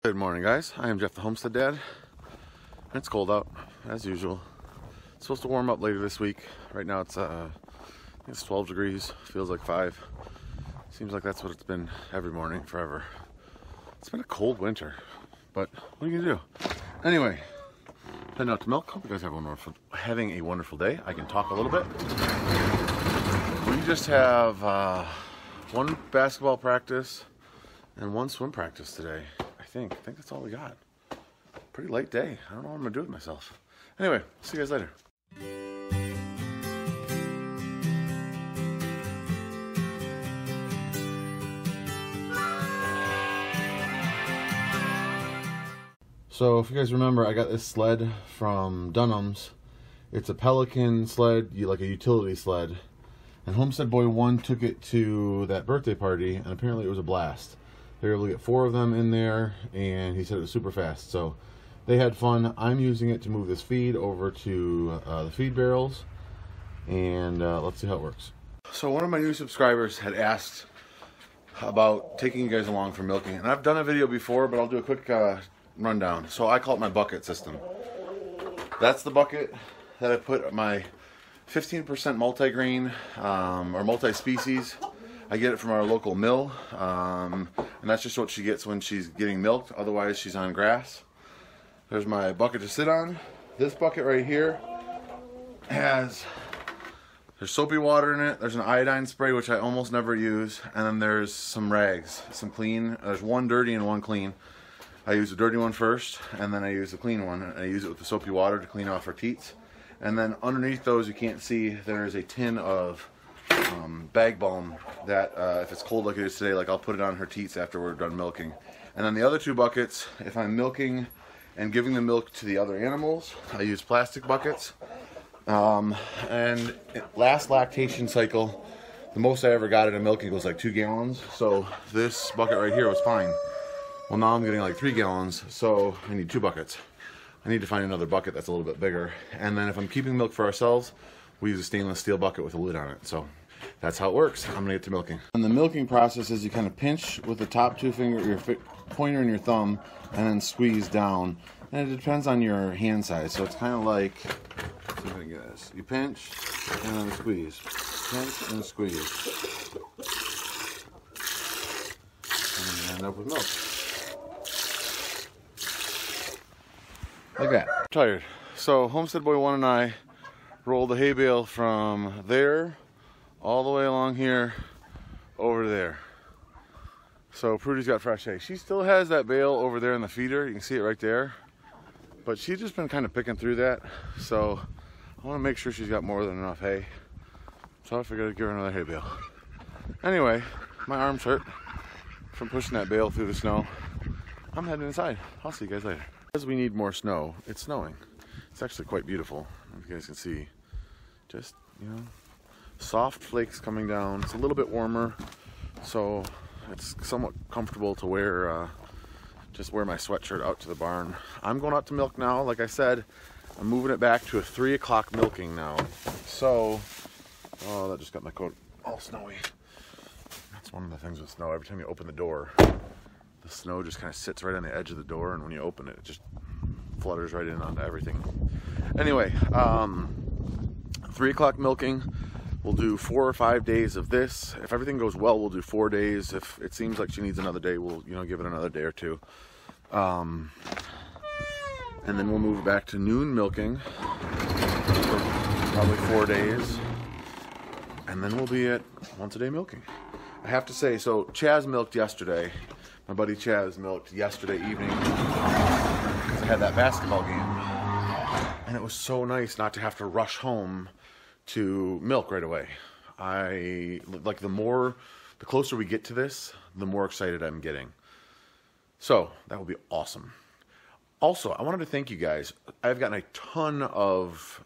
Good morning, guys. I am Jeff the Homestead Dad. It's cold out, as usual. It's supposed to warm up later this week. Right now it's 12 degrees, feels like 5. Seems like that's what it's been every morning, forever. It's been a cold winter, but what are you gonna do? Anyway, heading out to milk. Hope you guys have having a wonderful day. I can talk a little bit. We just have one basketball practice and one swim practice today. I think that's all we got. Pretty late day. I don't know what I'm gonna do with myself. Anyway, see you guys later. So if you guys remember, I got this sled from Dunham's. It's a Pelican sled, like a utility sled. And Homestead Boy 1 took it to that birthday party, and apparently it was a blast. They were able to get 4 of them in there, and he said it was super fast. So they had fun. I'm using it to move this feed over to the feed barrels, and let's see how it works. So one of my new subscribers had asked about taking you guys along for milking, and I've done a video before, but I'll do a quick rundown. So I call it my bucket system. That's the bucket that I put my 15% multigrain or multi-species. I get it from our local mill, and that's just what she gets when she's getting milked. Otherwise, she's on grass. There's my bucket to sit on. This bucket right here there's soapy water in it. There's an iodine spray, which I almost never use, and then there's some rags, some clean. There's one dirty and one clean. I use the dirty one first, and then I use the clean one, and I use it with the soapy water to clean off her teats. And then underneath those, you can't see, there's a tin of bag balm that if it's cold like it is today, like I'll put it on her teats after we're done milking. And then the other 2 buckets, if I'm milking and giving the milk to the other animals, I use plastic buckets. And last lactation cycle, the most I ever got in a milking was like 2 gallons. So this bucket right here was fine. Well, now I'm getting like 3 gallons, so I need 2 buckets. I need to find another bucket that's a little bit bigger. And then if I'm keeping milk for ourselves, we use a stainless steel bucket with a lid on it. So that's how it works. I'm gonna get to milking. And the milking process is you kind of pinch with the top 2 fingers, your pointer and your thumb, and then squeeze down. And it depends on your hand size. So it's kind of like, let's see if I can get this. You pinch and then squeeze. Pinch and squeeze. And you end up with milk. Like that. I'm tired. So Homestead Boy 1 and I rolled the hay bale from there all the way along here over there. So Prudy's got fresh hay. She still has that bale over there in the feeder. You can see it right there. But she's just been kind of picking through that. So I want to make sure she's got more than enough hay. So I figured I'd give her another hay bale. Anyway, my arms hurt from pushing that bale through the snow. I'm heading inside. I'll see you guys later. As we need more snow, it's snowing. It's actually quite beautiful. If you guys can see, just, you know, soft flakes coming down. It's a little bit warmer, so it's somewhat comfortable to wear, just wear my sweatshirt out to the barn. I'm going out to milk now. Like I said, I'm moving it back to a 3 o'clock milking now. So, oh, that just got my coat all snowy. That's one of the things with snow. Every time you open the door, the snow just kind of sits right on the edge of the door, and when you open it, it just flutters right in onto everything. Anyway, 3 o'clock milking. We'll do 4 or 5 days of this. If everything goes well, we'll do 4 days. If it seems like she needs another day, we'll, you know, give it another day or 2. And then we'll move back to noon milking for probably 4 days. And then we'll be at once a day milking. I have to say, so Chaz milked yesterday. My buddy Chaz milked yesterday evening because I had that basketball game. And it was so nice not to have to rush home to milk right away. The closer we get to this, the more excited I'm getting. So that will be awesome. Also, I wanted to thank you guys. I've gotten a ton of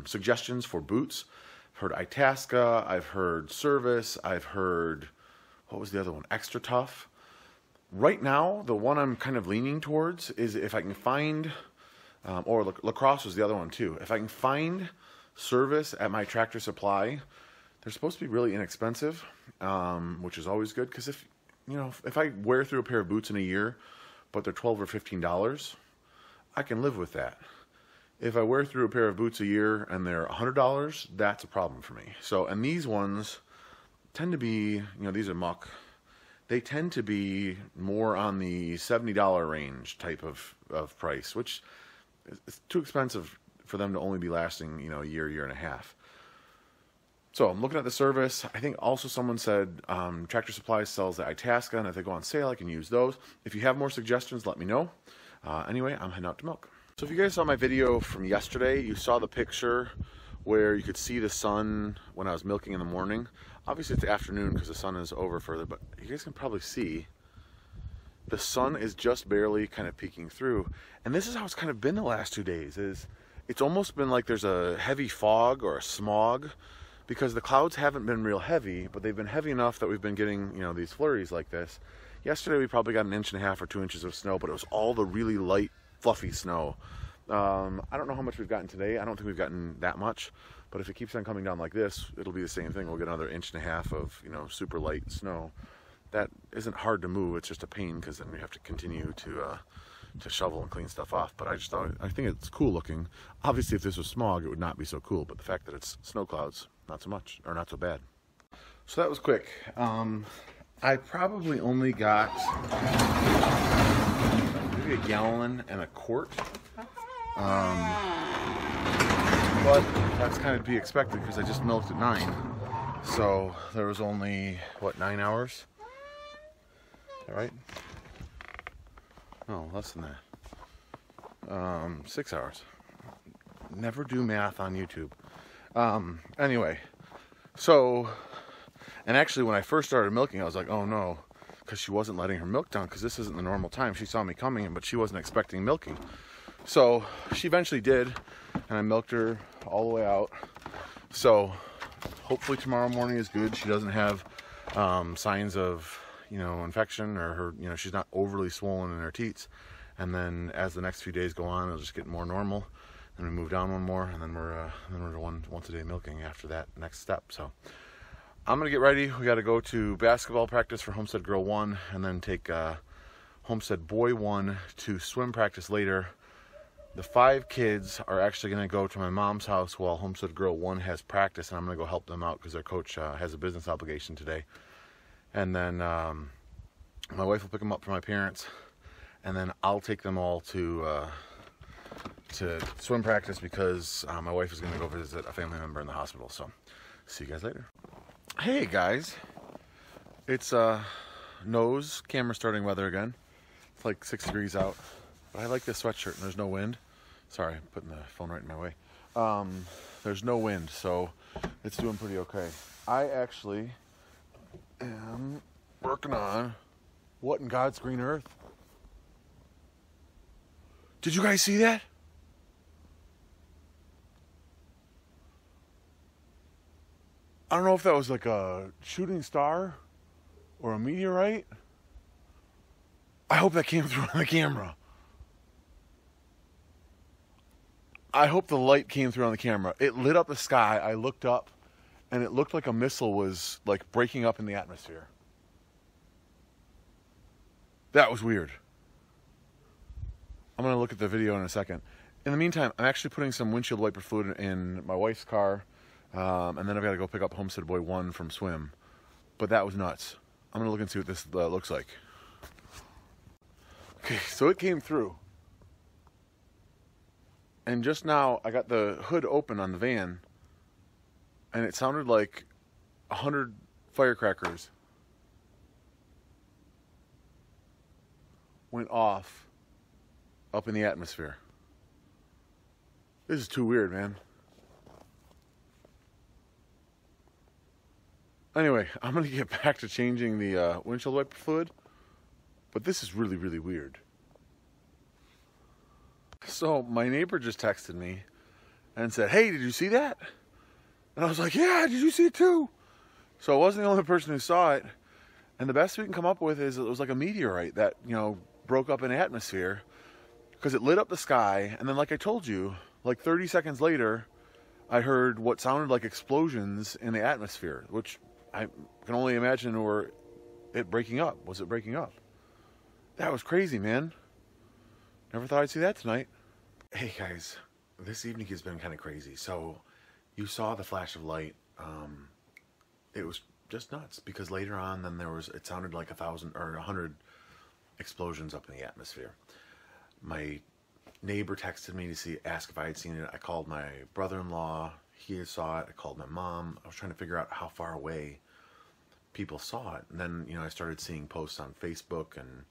suggestions for boots. I've heard Itasca, I've heard Service, I've heard, what was the other one? Extra Tough. Right now, the one I'm kind of leaning towards is if I can find, or Lacrosse was the other one too. If I can find Service at my Tractor Supply, they're supposed to be really inexpensive, which is always good, because if I wear through a pair of boots in a year, but they're $12 or $15, I can live with that. If I wear through a pair of boots a year and they're $100, that's a problem for me. So, and these ones tend to be, you know, these are muck. They tend to be more on the $70 range type of price, which is too expensive for them to only be lasting, you know, a year and a half. So I'm looking at the service. I think also someone said Tractor Supply sells the Itasca, and if they go on sale, I can use those. If you have more suggestions, let me know. Anyway, I'm heading out to milk. So if you guys saw my video from yesterday, you saw the picture where you could see the sun when I was milking in the morning. Obviously it's the afternoon because the sun is over further, but you guys can probably see the sun is just barely kind of peeking through. And this is how it's kind of been the last 2 days. It's almost been like there's a heavy fog or a smog, because the clouds haven't been real heavy, but they've been heavy enough that we've been getting, you know, these flurries like this. Yesterday we probably got 1.5 inches or 2 inches of snow, but it was all the really light, fluffy snow. I don't know how much we've gotten today. I don't think we've gotten that much, but if it keeps on coming down like this, it'll be the same thing. We'll get another 1.5 inches of, you know, super light snow. That isn't hard to move. It's just a pain because then we have to continue to shovel and clean stuff off. But I think it's cool looking. Obviously, if this was smog, it would not be so cool. But the fact that it's snow clouds, not so much, or not so bad. So that was quick. I probably only got maybe a gallon and a quart. But that's kind of to be expected because I just milked at 9. So there was only, what, 9 hours? Is that right? No, less than that. 6 hours. Never do math on YouTube. Anyway, so, and actually when I first started milking, I was like, oh no, because she wasn't letting her milk down because this isn't the normal time. She saw me coming, but she wasn't expecting milking. So she eventually did, and I milked her all the way out. So hopefully tomorrow morning is good. She doesn't have signs of, you know, infection, or her, you know, she's not overly swollen in her teats. And then as the next few days go on, it'll just get more normal. And we move down one more, and then we're once a day milking after that next step. So I'm gonna get ready. We got to go to basketball practice for Homestead Girl 1, and then take Homestead Boy 1 to swim practice later. The 5 kids are actually going to go to my mom's house while Homestead Girl 1 has practice, and I'm going to go help them out because their coach has a business obligation today. And then my wife will pick them up from my parents, and then I'll take them all to swim practice because my wife is going to go visit a family member in the hospital. So see you guys later. Hey guys, it's nose camera starting weather again. It's like 6 degrees out. But I like this sweatshirt and there's no wind. Sorry, I'm putting the phone right in my way. There's no wind, so it's doing pretty okay. I actually am working on what in God's green earth? Did you guys see that? I don't know if that was like a shooting star or a meteorite. I hope that came through on the camera. I hope the light came through on the camera. It lit up the sky. I looked up, and it looked like a missile was like breaking up in the atmosphere. That was weird. I'm going to look at the video in a second. In the meantime, I'm actually putting some windshield wiper fluid in my wife's car, and then I've got to go pick up Homestead Boy 1 from swim. But that was nuts. I'm going to look and see what this looks like. Okay, so it came through. And just now, I got the hood open on the van, and it sounded like 100 firecrackers went off up in the atmosphere. This is too weird, man. Anyway, I'm going to get back to changing the windshield wiper fluid, but this is really, really weird. So my neighbor just texted me and said, hey, did you see that? And I was like, yeah, did you see it too? So I wasn't the only person who saw it. And the best we can come up with is it was like a meteorite that, you know, broke up in the atmosphere because it lit up the sky. And then, like I told you, like 30 seconds later, I heard what sounded like explosions in the atmosphere, which I can only imagine were it breaking up. Was it breaking up? That was crazy, man. Never thought I'd see that tonight. Hey guys, this evening has been kind of crazy. So you saw the flash of light. It was just nuts because later on, then it sounded like 1,000 or 100 explosions up in the atmosphere. My neighbor texted me to ask if I had seen it. I called my brother-in-law. He saw it. I called my mom. I was trying to figure out how far away people saw it. And then, I started seeing posts on Facebook and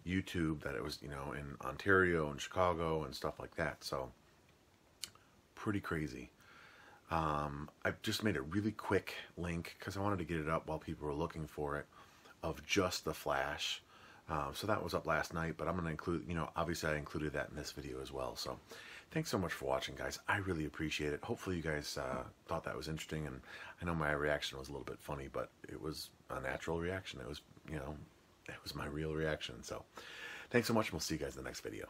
YouTube that it was, in Ontario and Chicago and stuff like that. So, pretty crazy. I just made a really quick link because I wanted to get it up while people were looking for it of just the flash. So that was up last night, but I'm going to include, obviously I included that in this video as well. So thanks so much for watching, guys. I really appreciate it. Hopefully you guys thought that was interesting, and I know my reaction was a little bit funny, but it was a natural reaction. It was, it was my real reaction. So thanks so much, and we'll see you guys in the next video.